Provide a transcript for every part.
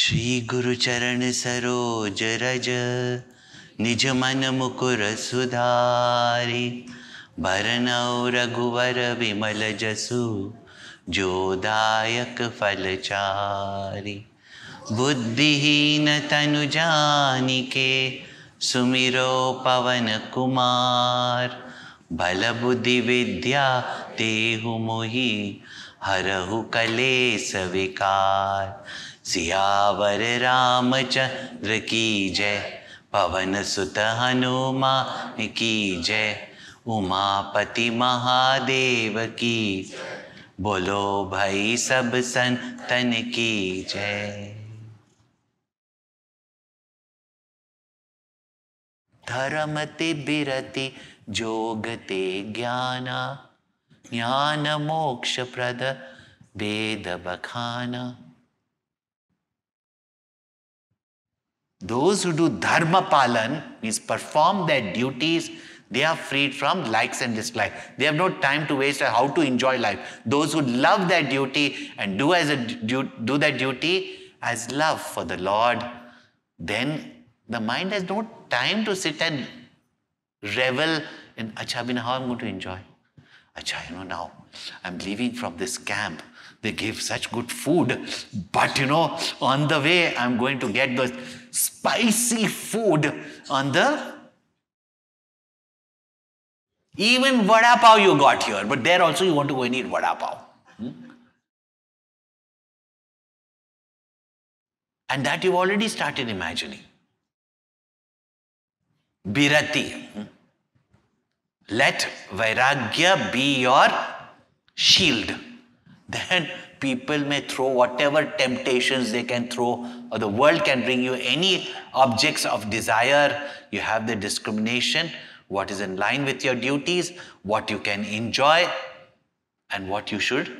श्री गुरु चरण सरोज रज निज मन मुकुर सुधारी भरनौ रघुवर विमल जसु जो दायक फलचारी। बुद्धिहीन तनु जानिके सुमिरो पवन कुमार। बल बुद्धि विद्या देहु मोहि हरहु कलेस विकार। सियावर रामचंद्र की जय पवन सुत हनुमान की जय। उमापति महादेव की बोलो भाई सब संतन की जय। धर्म ते बिरति जोग ते ज्ञाना ज्ञान मोक्ष प्रद वेद बखाना। Those who do dharma palan, means perform their duties, they are freed from likes and dislikes. They have no time to waste on how to enjoy life. Those who love their duty and do their duty as love for the Lord, then the mind has no time to sit and revel in, acha, Bina, how I'm going to enjoy? Acha, now I'm leaving from this camp. They give such good food, but on the way I'm going to get the spicy food on the... Even vada pav you got here, but there also you want to go and eat vada pav. And that you've already started imagining. Birati. Let Vairagya be your shield. Then people may throw whatever temptations they can throw, or the world can bring you any objects of desire. You have the discrimination, what is in line with your duties, what you can enjoy, and what you should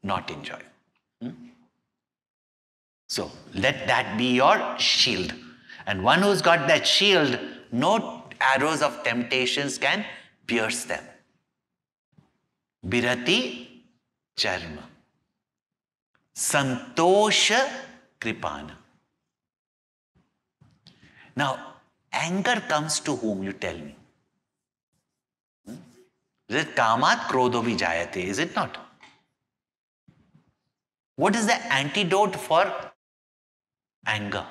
not enjoy. So let that be your shield. And one who's got that shield, no arrows of temptations can pierce them. Birati Charma. Santosha Kripana. Now, anger comes to whom, you tell me? Is it kamat krodho vijayate? Is it not? What is the antidote for anger?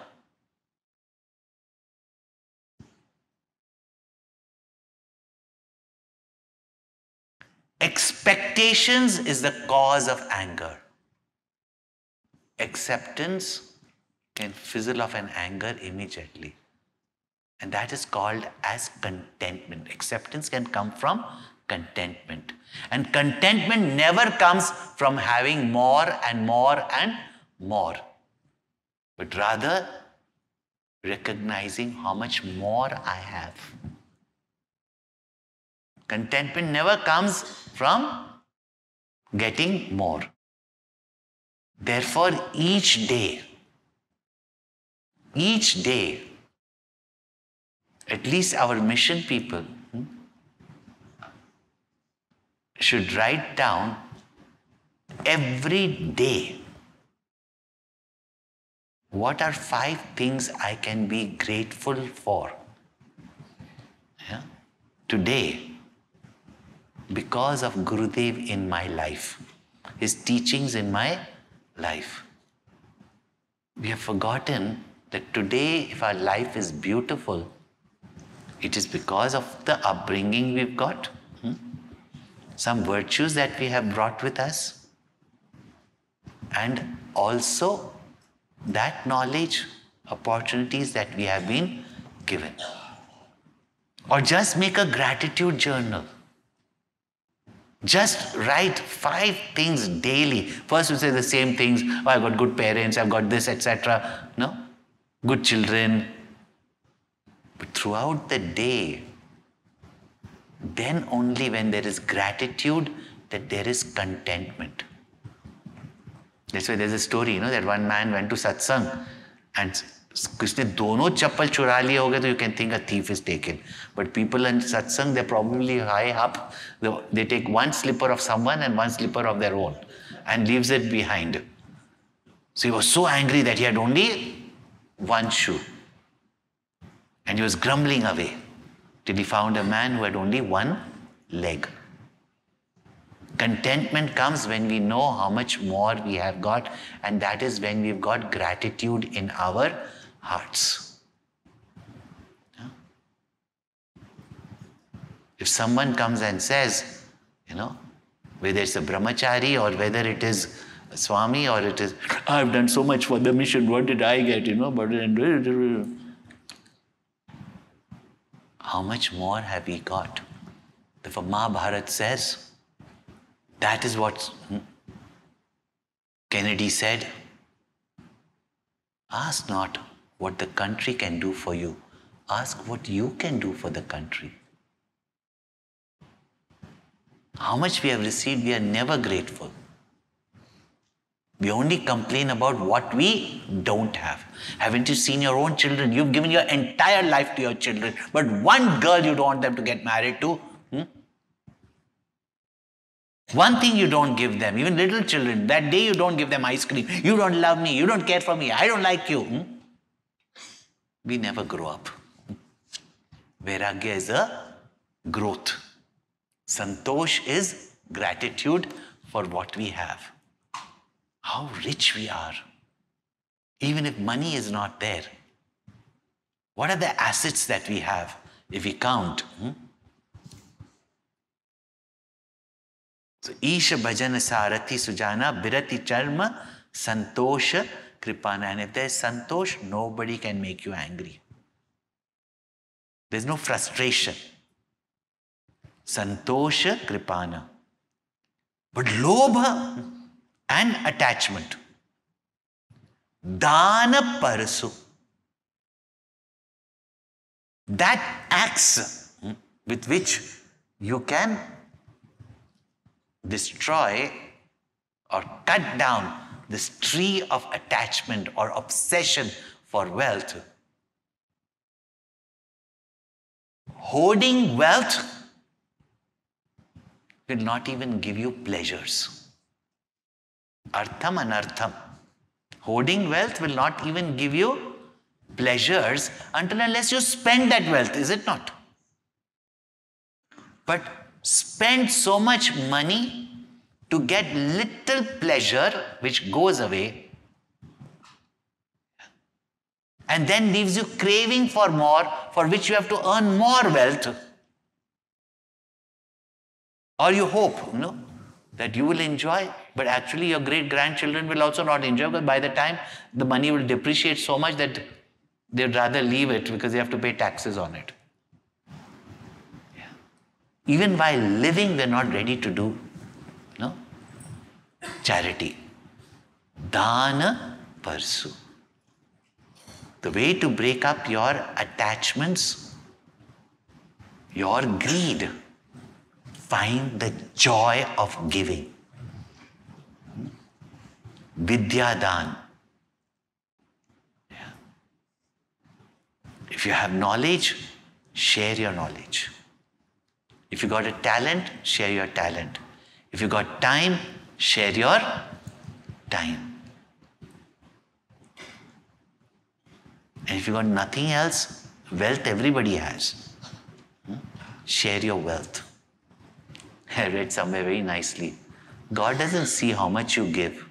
Expectations is the cause of anger. Acceptance can fizzle off an anger immediately. And that is called as contentment. Acceptance can come from contentment. And contentment never comes from having more and more and more, but rather recognizing how much more I have. Contentment never comes from getting more. Therefore, each day, at least our mission people should write down every day, what are 5 things I can be grateful for? Yeah? Today, because of Gurudev in my life, his teachings in my life. We have forgotten that today, if our life is beautiful, it is because of the upbringing we've got, some virtues that we have brought with us, and also that knowledge, opportunities that we have been given. Or just make a gratitude journal. Just write 5 things daily. First you say the same things. Oh, I've got good parents, I've got this, etc. No? Good children. But throughout the day, then only when there is gratitude, that there is contentment. That's why there's a story, that one man went to satsang and किसने दोनों चप्पल चुरा लिए होंगे, तो you can think a thief is taken. But people in satsang, they're probably high up. They take one slipper of someone and one slipper of their own and leaves it behind. So he was so angry that he had only one shoe. And he was grumbling away till he found a man who had only one leg. Contentment comes when we know how much more we have got, and that is when we've got gratitude in our hearts. If someone comes and says, whether it's a brahmachari or whether it is a swami or it is, I've done so much for the mission, what did I get, how much more have we got? The Mahabharata says, that is what Kennedy said. Ask not what the country can do for you. Ask what you can do for the country. How much we have received, we are never grateful. We only complain about what we don't have. Haven't you seen your own children? You've given your entire life to your children, but one girl you don't want them to get married to. One thing you don't give them, even little children, that day you don't give them ice cream. You don't love me, you don't care for me, I don't like you. We never grow up. Vairagya is a growth. Santosh is gratitude for what we have. How rich we are. Even if money is not there. What are the assets that we have if we count? So, Isha Bhajan Sarathi Sujana Birati Charma Santosha Kripana. And if there's Santosh, nobody can make you angry. There's no frustration. Santosha Kripana. But Lobha and attachment. Dana Parasu. That axe with which you can destroy or cut down this tree of attachment or obsession for wealth. Hoarding wealth will not even give you pleasures. Artham anartham. Hoarding wealth will not even give you pleasures until unless you spend that wealth, is it not? But spend so much money to get little pleasure which goes away and then leaves you craving for more, for which you have to earn more wealth. Or you hope, that you will enjoy, but actually your great-grandchildren will also not enjoy, because by the time the money will depreciate so much that they'd rather leave it because they have to pay taxes on it. Yeah. Even while living, they're not ready to do charity. Dana Parsu. The way to break up your attachments, your greed, find the joy of giving. Vidya Dan. Yeah. If you have knowledge, share your knowledge. If you got a talent, share your talent. If you got time, share your time. And if you got nothing else, wealth everybody has. Share your wealth. I read somewhere very nicely. God doesn't see how much you give.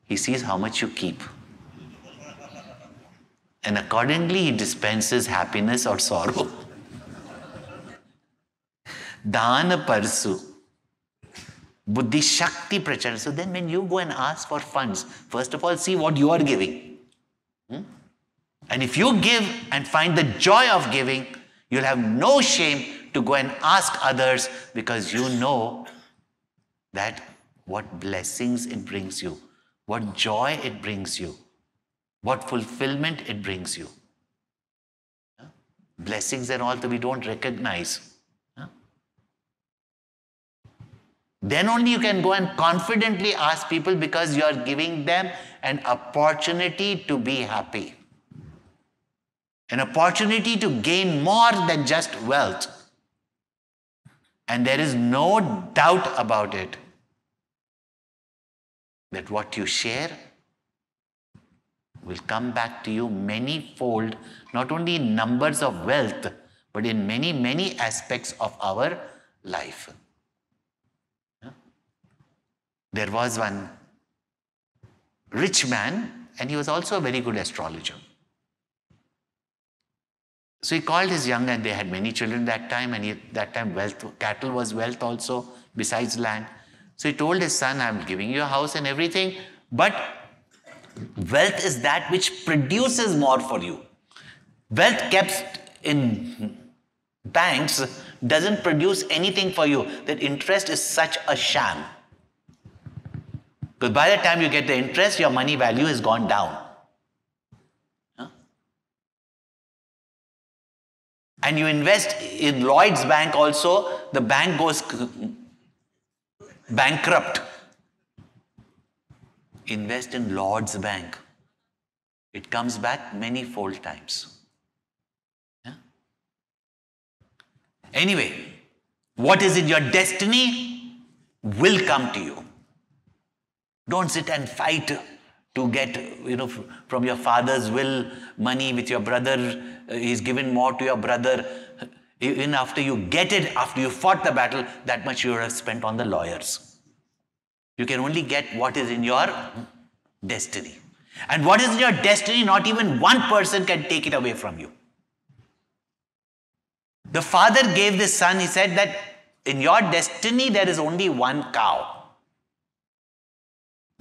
He sees how much you keep. And accordingly, He dispenses happiness or sorrow. Dana Parsu. Buddhi Shakti Prachar. So then when you go and ask for funds, first of all, see what you are giving. And if you give and find the joy of giving, you'll have no shame to go and ask others, because you know that what blessings it brings you, what joy it brings you, what fulfillment it brings you. Blessings and all that we don't recognize. Then only you can go and confidently ask people, because you are giving them an opportunity to be happy. An opportunity to gain more than just wealth. And there is no doubt about it that what you share will come back to you many-fold, not only in numbers of wealth, but in many, many aspects of our life. There was one rich man, and he was also a very good astrologer. So he called his young, and they had many children that time, and that time cattle was wealth also, besides land. So he told his son, I'm giving you a house and everything, but wealth is that which produces more for you. Wealth kept in banks doesn't produce anything for you. That interest is such a sham. Because by the time you get the interest, your money value has gone down. And you invest in Lloyd's Bank also, the bank goes bankrupt. Invest in Lloyd's Bank. It comes back many-fold times. Yeah? Anyway, what is in your destiny will come to you. Don't sit and fight to get, from your father's will, money with your brother. He's given more to your brother. Even after you get it, after you fought the battle, that much you have spent on the lawyers. You can only get what is in your destiny. And what is in your destiny, not even one person can take it away from you. The father gave this son, he said that in your destiny there is only one cow.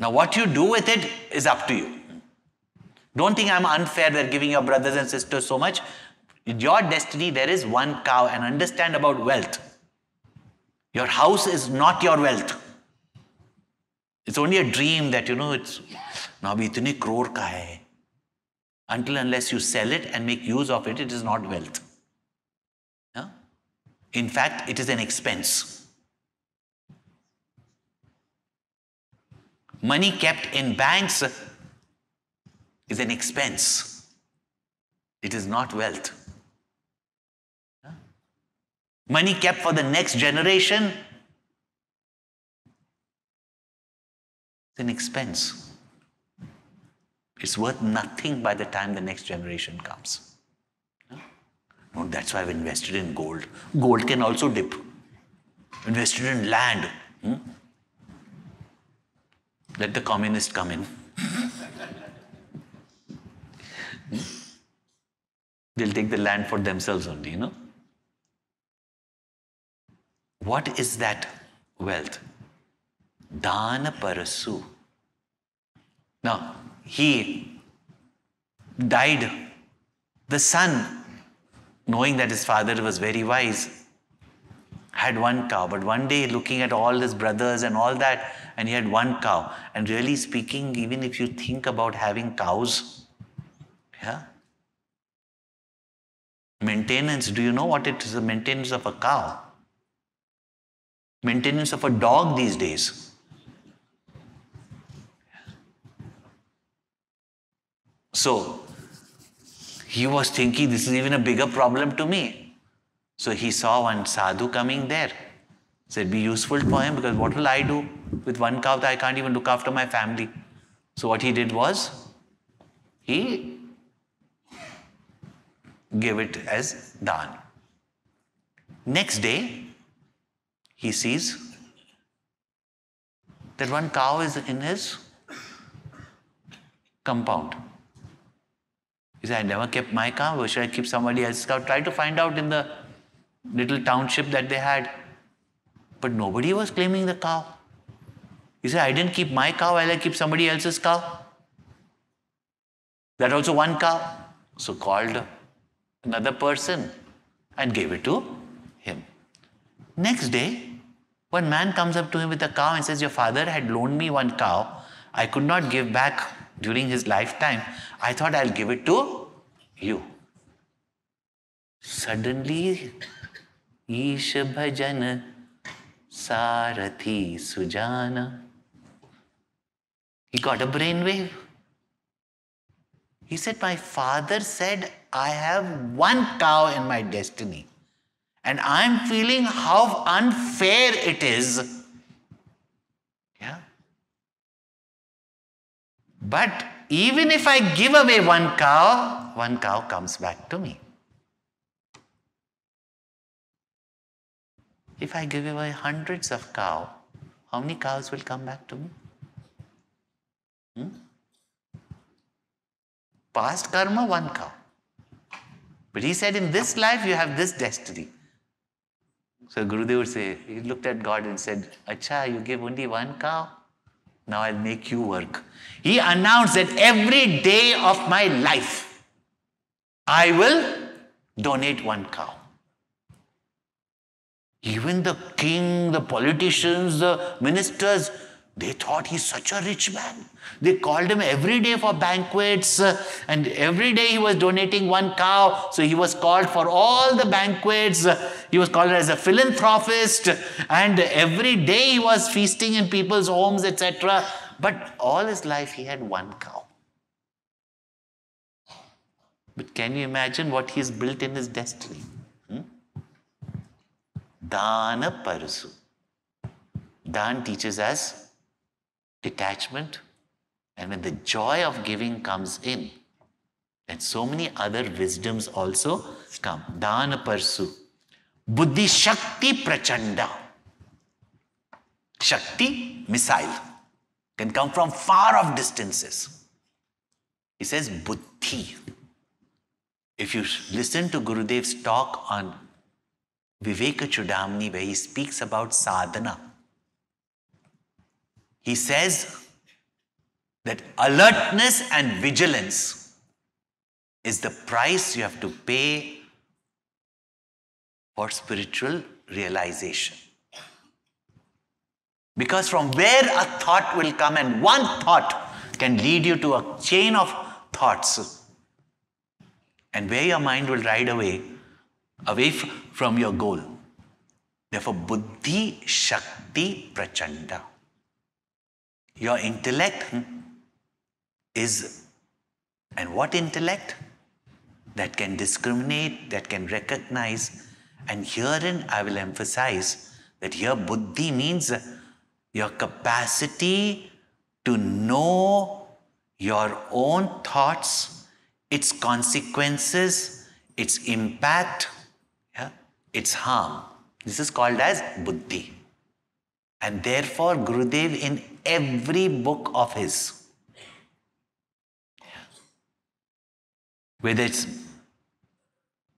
Now what you do with it is up to you. Don't think I'm unfair, we're giving your brothers and sisters so much. In your destiny there is one cow, and understand about wealth. Your house is not your wealth. It's only a dream that, it's now bhi itne crore ka hai. Until unless you sell it and make use of it, it is not wealth. Yeah? In fact, it is an expense. Money kept in banks is an expense. It is not wealth. Yeah? Money kept for the next generation, it's an expense. It's worth nothing by the time the next generation comes. No, that's why I've invested in gold. Gold can also dip. Invested in land. Let the communists come in. They'll take the land for themselves only, What is that wealth? Dana parasu. Now, he died. The son, knowing that his father was very wise, had one cow. But one day, looking at all his brothers and all that, and he had one cow. And really speaking, even if you think about having cows, yeah, maintenance, do you know what it is, the maintenance of a cow? Maintenance of a dog these days. So, he was thinking, this is even a bigger problem to me. So he saw one sadhu coming there. Said, be useful for him, because what will I do with one cow that I can't even look after my family? So what he did was, he gave it as dhan. Next day, he sees that one cow is in his compound. He said, I never kept my cow, or should I keep somebody else's cow? Try to find out in the little township that they had. But nobody was claiming the cow. He said, I didn't keep my cow, I'll keep somebody else's cow. That also one cow. So called another person and gave it to him. Next day, one man comes up to him with a cow and says, your father had loaned me one cow. I could not give back during his lifetime. I thought I'll give it to you. Suddenly, Ish bhajan sarathi sujana. He got a brainwave. He said, my father said, I have one cow in my destiny. And I'm feeling how unfair it is. Yeah. But even if I give away one cow comes back to me. If I give away hundreds of cows, how many cows will come back to me? Past karma, one cow. But he said, in this life, you have this destiny. So Gurudev would say, he looked at God and said, Acha, you give only one cow? Now I'll make you work. He announced that every day of my life, I will donate one cow. Even the king, the politicians, the ministers, they thought he's such a rich man. They called him every day for banquets, and every day he was donating one cow. So he was called for all the banquets. He was called as a philanthropist, and every day he was feasting in people's homes, etc. But all his life he had one cow. But can you imagine what he's built in his destiny? Dana Parasu. Dan teaches us detachment, and when the joy of giving comes in, then so many other wisdoms also come. Dana Parasu. Buddhi Shakti Prachanda. Shakti, missile, can come from far off distances. He says Buddhi. If you listen to Gurudev's talk on Viveka Chudamani, where he speaks about sadhana, he says that alertness and vigilance is the price you have to pay for spiritual realization. Because from where a thought will come, and one thought can lead you to a chain of thoughts, and where your mind will ride away from your goal. Therefore, Buddhi Shakti Prachanda. Your intellect is, and what intellect? That can discriminate, that can recognize. And herein I will emphasize that here Buddhi means your capacity to know your own thoughts, its consequences, its impact, its harm. This is called as Buddhi. And therefore, Gurudev in every book of his, whether it's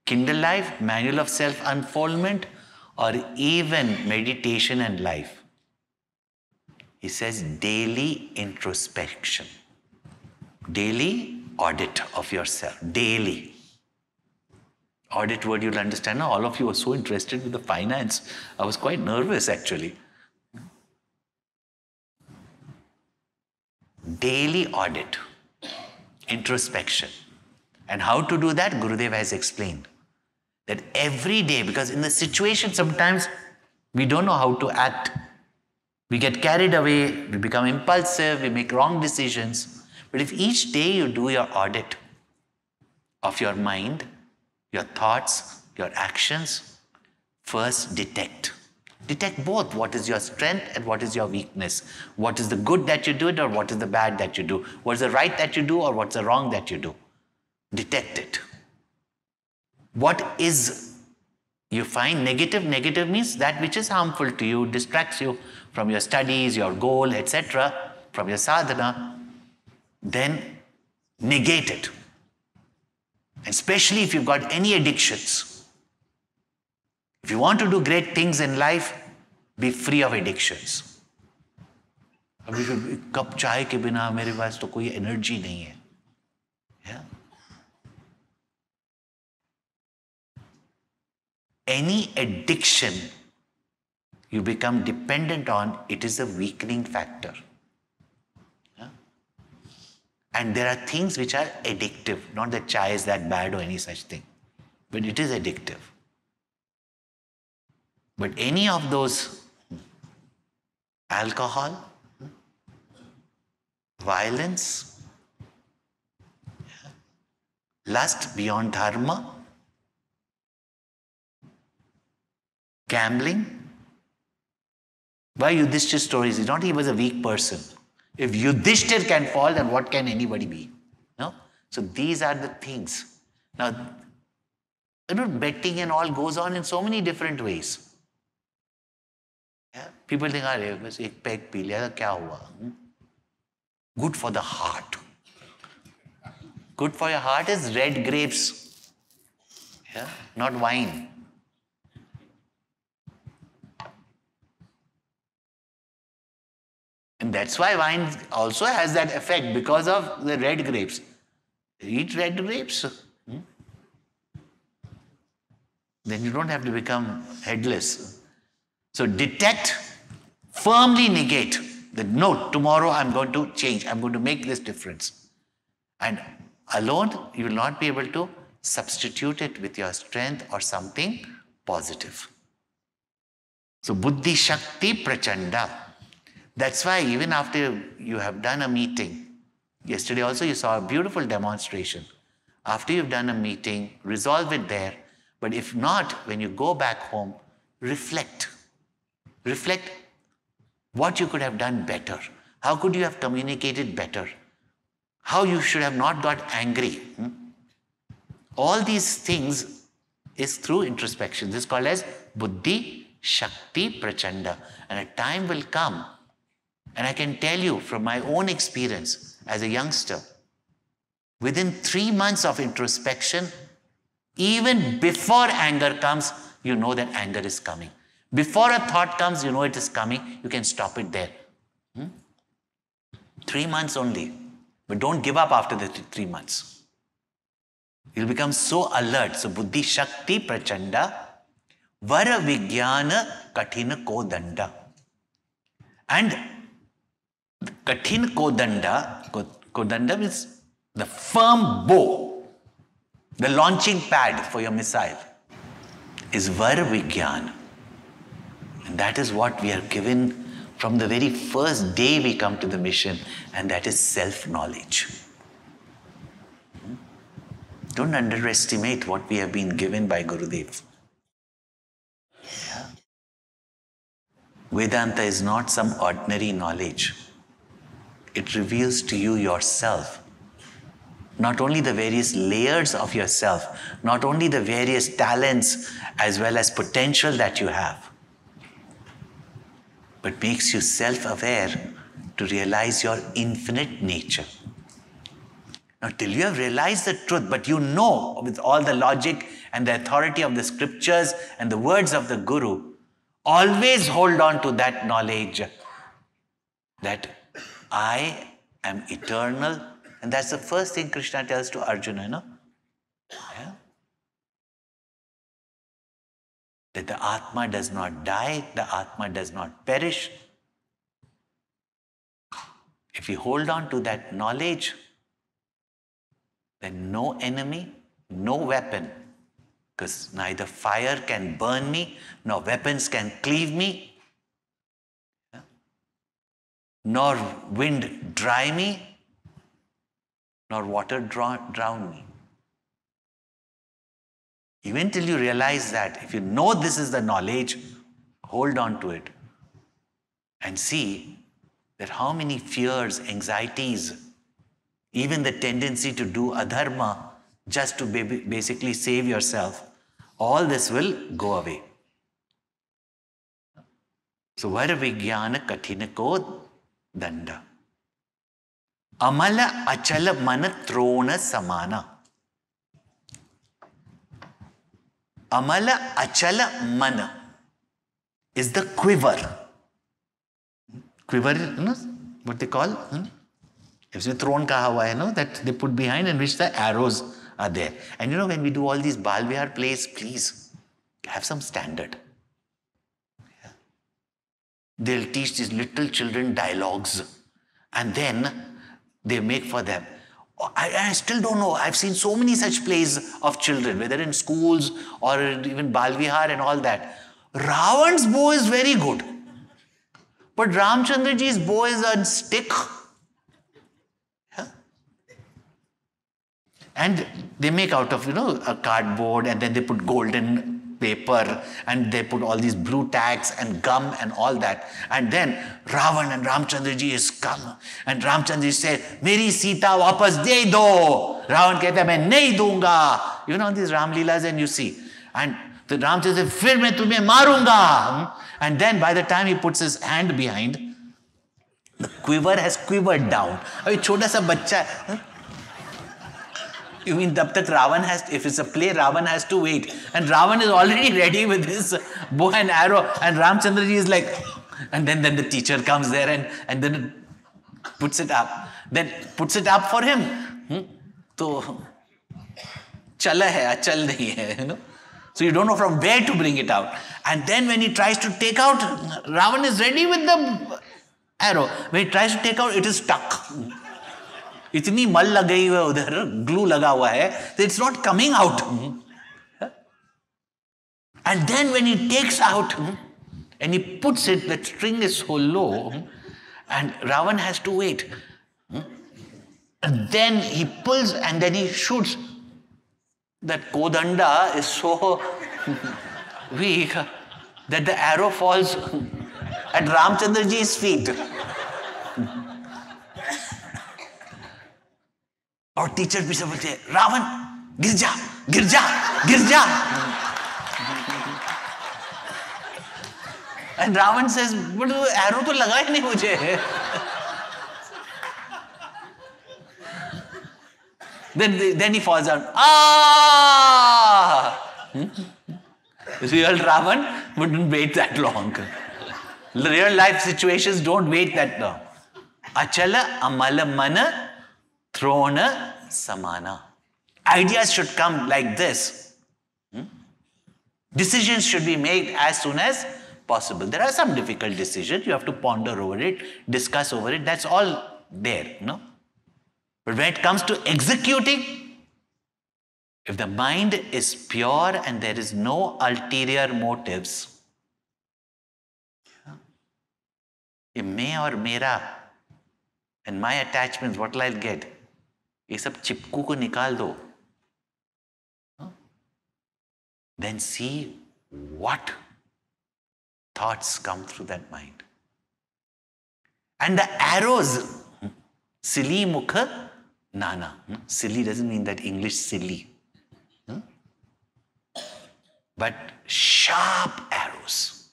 Kindle Life, Manual of Self-Unfoldment, or even Meditation and Life, he says daily introspection, daily audit of yourself, daily. Audit word you'll understand. Now, all of you are so interested with the finance. I was quite nervous actually. Daily audit, introspection. And how to do that, Gurudev has explained. That every day, because in the situation sometimes we don't know how to act. We get carried away, we become impulsive, we make wrong decisions. But if each day you do your audit of your mind, your thoughts, your actions, first detect. Detect both what is your strength and what is your weakness. What is the good that you do or what is the bad that you do. What is the right that you do or what's the wrong that you do. Detect it. What is, you find negative? Negative means that which is harmful to you, distracts you from your studies, your goal, etc., from your sadhana. Then negate it. Especially if you've got any addictions. If you want to do great things in life, be free of addictions. अभी cup चाय के बिना मेरे पास तो कोई energy नहीं है. Yeah. Any addiction you become dependent on, it is a weakening factor. And there are things which are addictive. Not that chai is that bad or any such thing. But it is addictive. But any of those, alcohol, violence, lust beyond dharma, gambling. Why Yudhishthir's stories? It's not he was a weak person. If Yudhishthir can fall, then what can anybody be? No? So these are the things. Now, betting and all goes on in so many different ways. Yeah? People think, bas ek peg pee liya, kya hua? Good for the heart. Good for your heart is red grapes. Yeah? Not wine. And that's why wine also has that effect because of the red grapes. Eat red grapes. Then you don't have to become headless. So detect, firmly negate that no, tomorrow I'm going to change. I'm going to make this difference. And alone, you will not be able to substitute it with your strength or something positive. So buddhi shakti prachanda. That's why even after you have done a meeting, yesterday also you saw a beautiful demonstration. After you've done a meeting, resolve it there. But if not, when you go back home, reflect. Reflect what you could have done better. How could you have communicated better? How you should have not got angry. All these things is through introspection. This is called as buddhi shakti prachanda. And a time will come, and I can tell you from my own experience as a youngster, within 3 months of introspection, even before anger comes, you know that anger is coming. Before a thought comes, you know it is coming. You can stop it there. 3 months only. But don't give up after the 3 months. You'll become so alert. So buddhi shakti prachanda, vara vijnana kathina kodanda. And kathina kodanda, kodanda means the firm bow. The launching pad for your missile is Var Vigyan. And that is what we are given from the very first day we come to the mission, and that is self-knowledge. Don't underestimate what we have been given by Gurudev. Yeah. Vedanta is not some ordinary knowledge. It reveals to you yourself. Not only the various layers of yourself, not only the various talents as well as potential that you have, but makes you self-aware to realize your infinite nature. Now, till you have realized the truth, but you know with all the logic and the authority of the scriptures and the words of the Guru, always hold on to that knowledge that I am eternal. And that's the first thing Krishna tells to Arjuna, no? Yeah? That the Atma does not die, the Atma does not perish. If you hold on to that knowledge, then no enemy, no weapon, because neither fire can burn me, nor weapons can cleave me, yeah? Nor wind dry me, nor water drown me. Even till you realize that, if you know this is the knowledge, hold on to it and see that how many fears, anxieties, even the tendency to do adharma just to basically save yourself, all this will go away. So, vara vijnana kathinako danda. Amala achala mana trona samana. Amala achala mana is the quiver. Quiver, you know what they call? If it's thrown kaha hua hai, no? That they put behind in which the arrows are there. And you know, when we do all these Bal Vihar plays, please have some standard. Yeah. They'll teach these little children dialogues, and then they make for them. I still don't know. I've seen so many such plays of children, whether in schools or even Bal Vihar and all that. Ravan's bow is very good. But Ramchandraji's bow is on stick. Yeah. And they make out of, a cardboard, and then they put golden paper, and they put all these blue tags and gum and all that. And then Ravan and Ramchandra ji is come, and Ramchandra ji said, "Meri Sita wapas de do." Ravan कहता है, "मैं नहीं दूंगा." You know these Ram Leelas, and you see. And the Ramchandra said, "फिर मैं तुम्हें मारूंगा." And then by the time he puts his hand behind, the quiver has quivered down. अभी छोटा सा बच्चा है. You mean तब तक Ravan has, if it's a play, Ravan has to wait. And Ravan is already ready with his bow and arrow. And Ramchandra ji is like, and then the teacher comes there and then puts it up. Then puts it up for him. So, chala hai, achal nahi hai, you know. So you don't know from where to bring it out. And then when he tries to take out, Ravan is ready with the arrow. When he tries to take out, it is stuck. इतनी मल लग गई है उधर, glue लगा हुआ है, that it's not coming out. And then when he takes out and he puts it, the string is so low, and Ravan has to wait. And then he pulls and then he shoots. That Kodanda is so weak that the arrow falls at Ramchandra ji's feet. और teacher भी सब बोलते हैं, रावण गिर जा गिर जा गिर जा. And Ravan says, but arrow तो लगा ही नहीं मुझे. Then he falls down. Ah! Real Ravan wouldn't wait that long. Real life situations don't wait that long. Achala amala mana throna samana. Ideas should come like this. Decisions should be made as soon as possible. There are some difficult decisions. You have to ponder over it, discuss over it. That's all there, no? But when it comes to executing, if the mind is pure and there is no ulterior motives, ये मैं और मेरा and my attachments, what will I get? ये सब चिपकू को निकाल दो. Then see what thoughts come through that mind. And the arrows, silly mukha nana. Silly doesn't mean that English silly. But sharp arrows.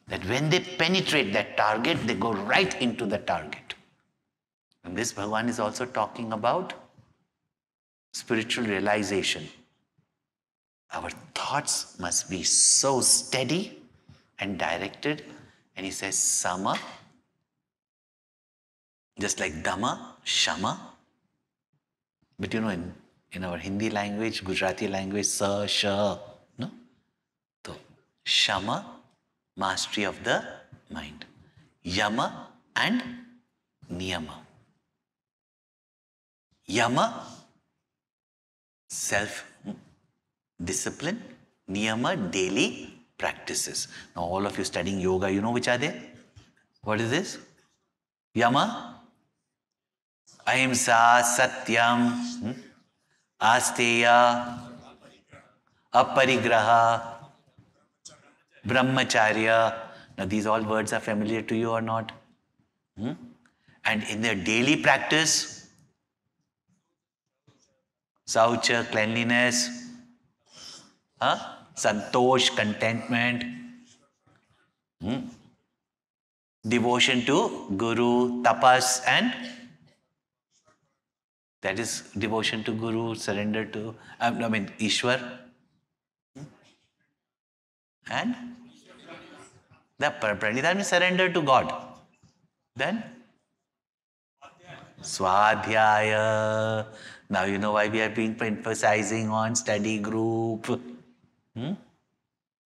That when they penetrate that target, they go right into the target. And this Bhagavan is also talking about spiritual realization. Our thoughts must be so steady and directed. And he says, sama, just like dhamma, shama. But you know, in our Hindi language, Gujarati language, sa, sha, no? So, shama, mastery of the mind. Yama and niyama. Yama, self-discipline. Niyama, daily practices. Now all of you studying yoga, you know which are they? What is this? Yama, ahimsa, satyam, asteya, aparigraha, brahmacharya. Now these all words are familiar to you or not? And in their daily practice, saucha, cleanliness, santosh, contentment, devotion to Guru, tapas, and that is devotion to Guru, surrender to, Ishwar, and the pranidhana means surrender to God. Then Swadhyaya. Now you know why we have been emphasizing on study group.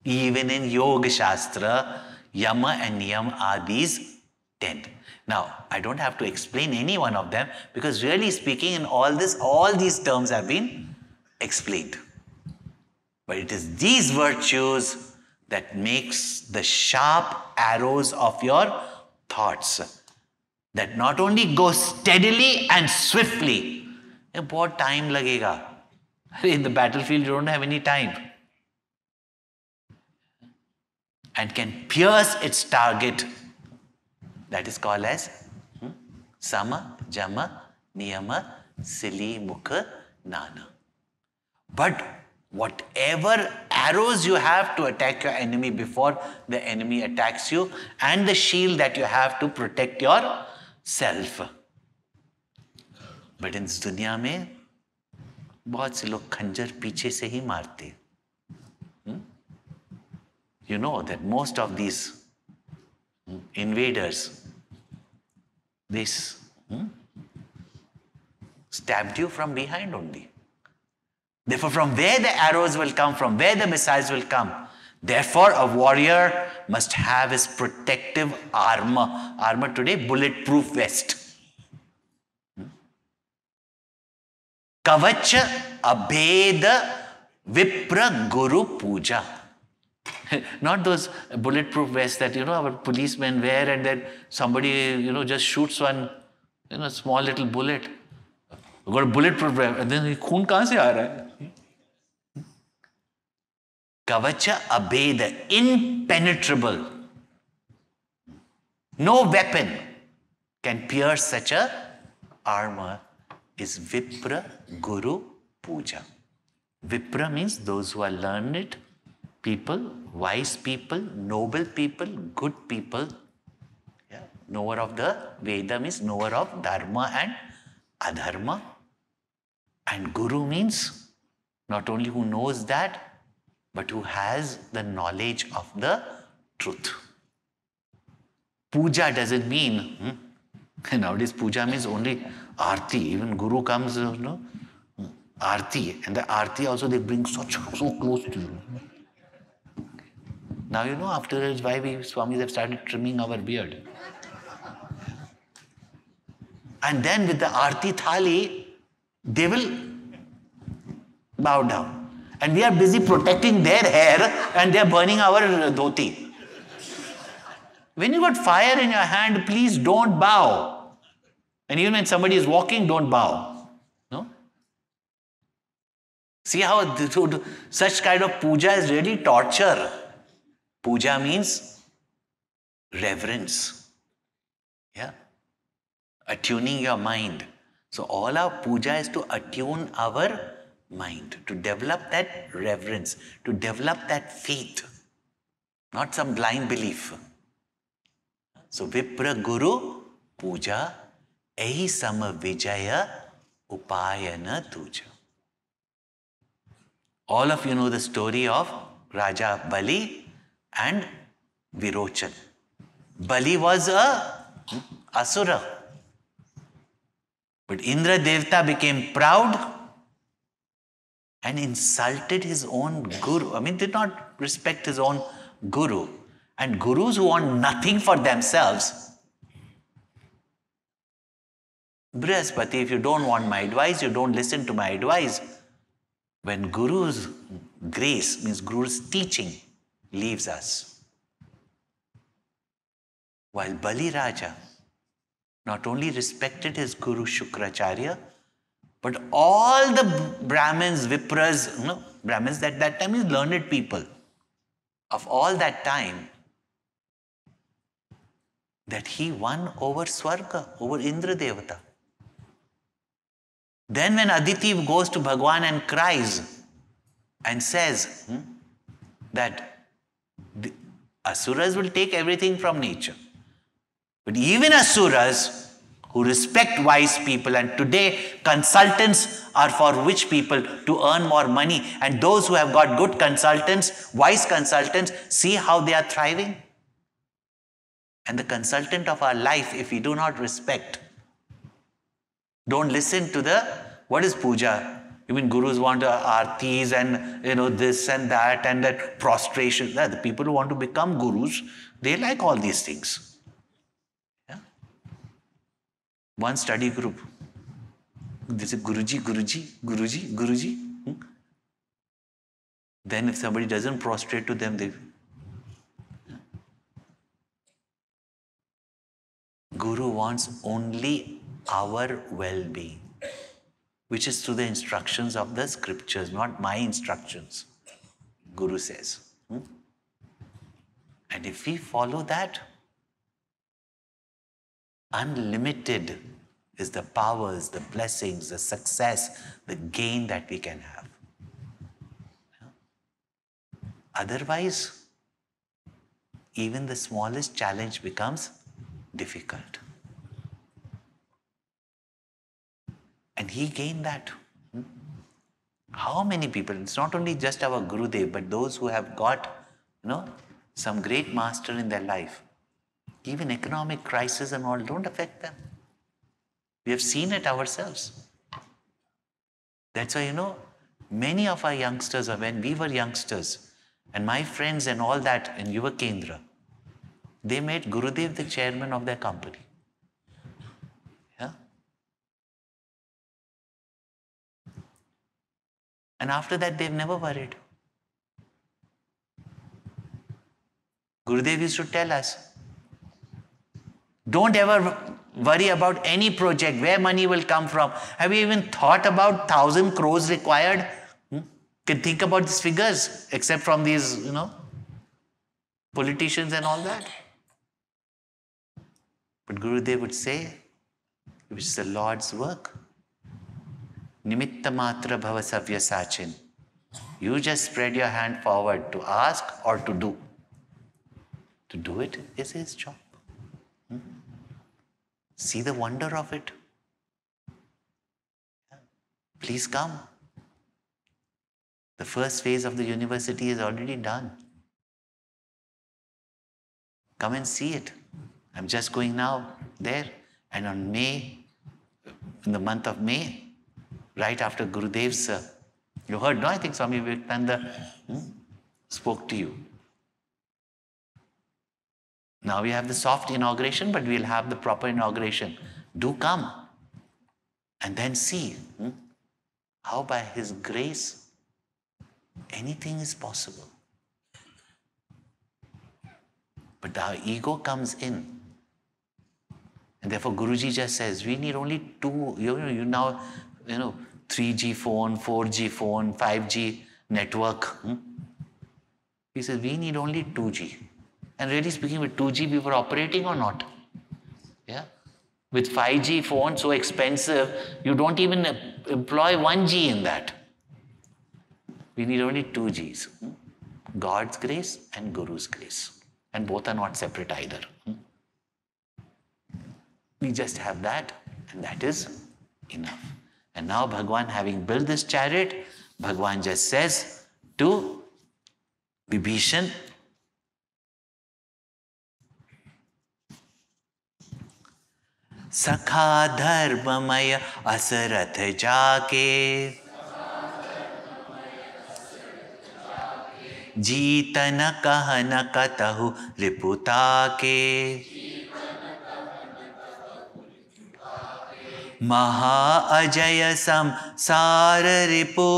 Even in Yoga Shastra, Yama and Niyam are these 10. Now, I don't have to explain any one of them because really speaking in all these terms have been explained. But it is these virtues that makes the sharp arrows of your thoughts that not only go steadily and swiftly. बहुत time लगेगा. In the battlefield, you don't have any time. and can pierce its target. That is called as Sama, Jama, Niyama, Sili, Mukha, Nana. But whatever arrows you have to attack your enemy before the enemy attacks you, and the shield that you have to protect yourself. But in इस दुनिया में बहुत से लोग खंजर पीछे से ही मारते. You know that most of these invaders, they stabbed you from behind only. Therefore, from where the arrows will come, from where the missiles will come, therefore a warrior must have his protective armor. Armor today, bulletproof vest. Kavacha abheda vipra guru puja. Not those bulletproof vests that, our policemen wear, and then somebody, just shoots one, small little bullet. We've got a bulletproof vest, and then खून कहाँ से आ रहा है? Kavacha abheda, impenetrable. No weapon can pierce such a armor is Vipra Guru Puja. Vipra means those who are learned people, wise people, noble people, good people. Yeah. Knower of the Veda means knower of Dharma and Adharma. And Guru means not only who knows that, but who has the knowledge of the truth. Puja doesn't mean, nowadays puja means only Aarti. Even Guru comes, Aarti. And the Aarti also they bring so close to you. Now afterwards why we Swamis have started trimming our beard. And then with the Aarti Thali, they will bow down. And we are busy protecting their hair and they are burning our dhoti. When you got fire in your hand, please don't bow. And even when somebody is walking, don't bow. No? See how such kind of puja is really torture. Puja means reverence. Yeah. Attuning your mind. So all our puja is to attune our mind, to develop that reverence, to develop that faith, not some blind belief. So Vipra Guru Puja Ehi Sama Vijaya Upayana Tuja. All of you know the story of Raja Bali and Virochan. Bali was a asura. But Indra Devta became proud and insulted his own guru. Did not respect his own guru. And gurus who want nothing for themselves. Brihaspati, if you don't want my advice, you don't listen to my advice. When Guru's grace, means Guru's teaching, leaves us. While Bali Raja not only respected his Guru Shukracharya, but all the Brahmins, Vipras, Brahmins at that time is learned people of all that time, that he won over Swarga, over Indra Devata. Then when Aditi goes to Bhagwan and cries and says that the Asuras will take everything from nature. But even Asuras who respect wise people, and today consultants are for rich people to earn more money, and those who have got good consultants, wise consultants, see how they are thriving. And the consultant of our life, if we do not respect, don't listen to what is puja? Even gurus want artis and this and that prostration. The people who want to become gurus, they like all these things. Yeah? One study group. They say Guruji, Guruji, Guruji, Guruji. Then if somebody doesn't prostrate to them, they... Guru wants only our well-being, which is through the instructions of the scriptures, not my instructions, Guru says. And if we follow that, unlimited is the powers, the blessings, the success, the gain that we can have. Otherwise, even the smallest challenge becomes difficult. And he gained that. How many people, it's not only just our Gurudev, but those who have got, some great master in their life. Even economic crisis and all don't affect them. We have seen it ourselves. That's why, many of our youngsters, or when we were youngsters, and my friends and all that in Yuva Kendra, they made Gurudev the chairman of their company. Yeah. And after that, they've never worried. Gurudev used to tell us, don't ever worry about any project, where money will come from. Have you even thought about 1,000 crores required? Can think about these figures, except from these, politicians and all that. But Gurudev would say, which is the Lord's work. Nimitta matra bhava savya sachin. You just spread your hand forward to ask or to do. To do it is his job. See the wonder of it. Please come. The first phase of the university is already done. Come and see it. I'm just going now there. And on May, in the month of May, right after Gurudev's, you heard, no? I think Swami Vivekananda spoke to you. Now we have the soft inauguration, but we'll have the proper inauguration. Do come and then see how by His grace anything is possible. But our ego comes in. And therefore Guruji just says, we need only two, you now, 3G phone, 4G phone, 5G network. He says, we need only 2G. And really speaking, with 2G we were operating or not? Yeah. With 5G phone so expensive, you don't even employ 1G in that. We need only 2Gs. God's grace and Guru's grace. And both are not separate either. We just have that, and that is enough. And now Bhagwan, having built this chariot, Bhagwan just says to Vibhishan, Sakha dharmamaya asarath jaake Jitan कहन कतहु रिपुता के महा अजय संसार रिपु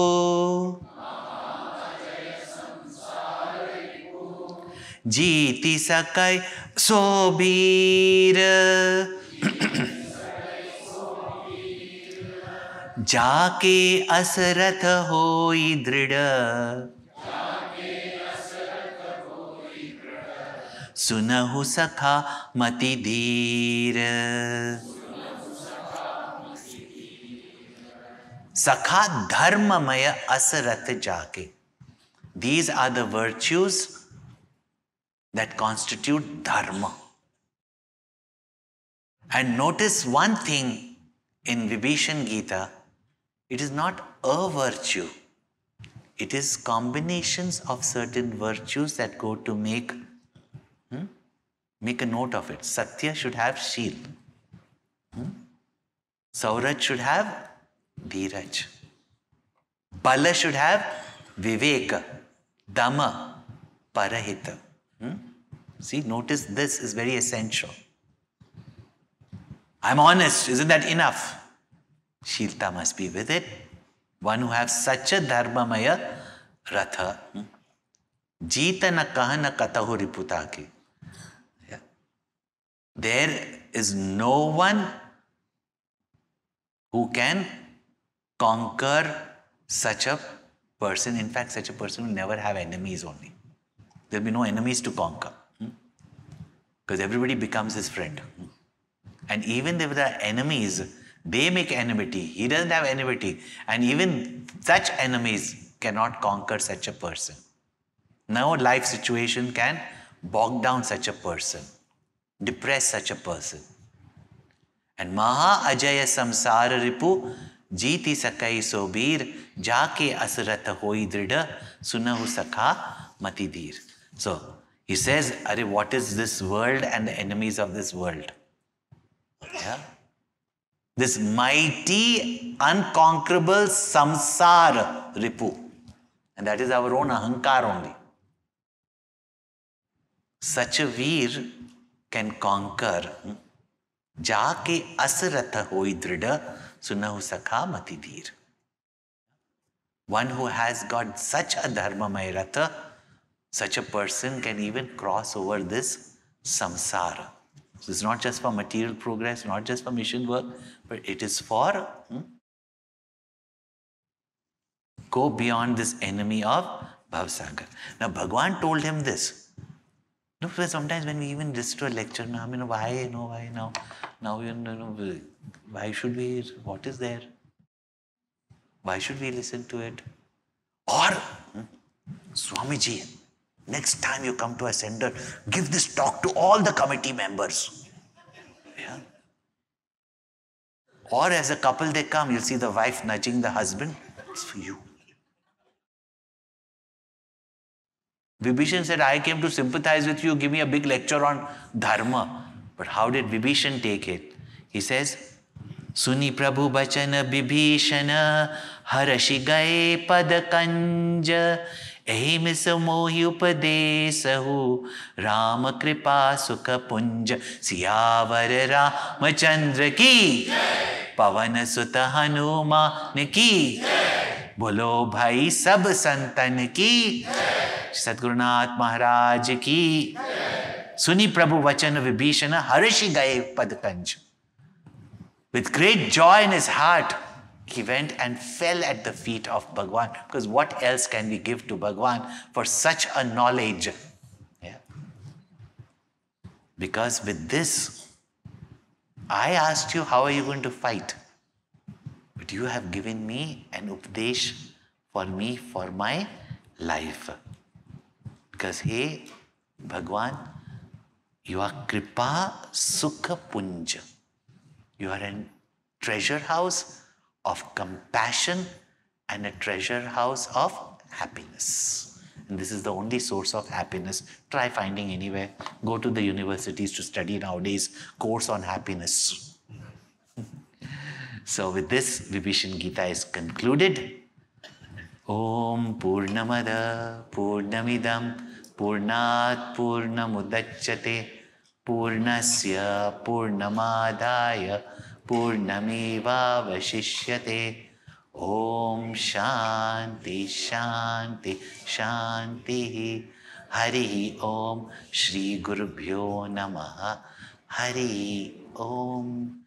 जीति सकै सोबीर जाके असरथ होई दृढ़ सुनहु सखा मति धीर Sakha dharmamaya asarath jaake. These are the virtues that constitute dharma. And notice one thing in Vibhishana Gita, it is not a virtue. It is combinations of certain virtues that go to make a note of it. Satya should have Shil. Sauraj should have Dheeraj. Bala should have Viveka, Dhamma, Parahita. See, notice this is very essential. I'm honest, isn't that enough? Shilta must be with it. One who has such a dharmamaya ratha. Jita na kahana katahu riputaki. There is no one who can conquer such a person. In fact, such a person will never have enemies only. There will be no enemies to conquer. because everybody becomes his friend. And even if there are enemies, they make enmity. He doesn't have enmity. And even such enemies cannot conquer such a person. No life situation can bog down such a person, depress such a person. And Maha Ajaya Samsara Ripu Jiti Sakai Sobir Jake Asrata Hoi Drida Sunahu Sakha Matidir. So he says, Are, what is this world and the enemies of this world? Yeah? This mighty, unconquerable samsara ripu. And that is our own ahankar only. Such a veer can conquer. Jaake asratha hoi drida sunahu sakha matidir. One who has got such a dharmamay ratha, such a person can even cross over this samsara. So it's not just for material progress, not just for mission work, but it is for go beyond this enemy of Bhavsagar. Now Bhagwan told him this. No, sometimes when we even listen to a lecture, why now? Now, why should we, what is there? Why should we listen to it? Or, Swamiji, next time you come to a center, give this talk to all the committee members. Yeah. Or as a couple they come, you'll see the wife nudging the husband. It's for you. Vibhishan said, I came to sympathize with you, give me a big lecture on dharma. But how did Vibhishan take it? He says, Suni Prabhu Bachana Vibhishana Harashi Gaye Padakanja Ehimis Mohi Upadesahu Rama Kripa Sukha Punja Siyavar Ramachandra Ki Pavana Sutta Hanuman Ki Bolo Bhai Sab Santan Ki Satgurunath Maharaj Ki Suni Prabhu Vachana Vibhishana Harishi Gaye Padkanj. With great joy in his heart, he went and fell at the feet of Bhagwan. Because what else can we give to Bhagwan for such a knowledge? Yeah. Because with this, I asked you, how are you going to fight? But you have given me an updesh for me, for my life. Because, hey, Bhagwan, you are Kripa Sukha Punja. You are a treasure house of compassion and a treasure house of happiness. And this is the only source of happiness. Try finding anywhere. Go to the universities to study nowadays course on happiness. So with this, Vibhishan Gita is concluded. Om Purnamada Purnamidam Purnat Purnamudachyate Purnasya Purnamadaya Purnameva Vashishyate. Om Shanti Shanti Shanti. Hari Om Shri Gurubhyo Namaha. Hari Om.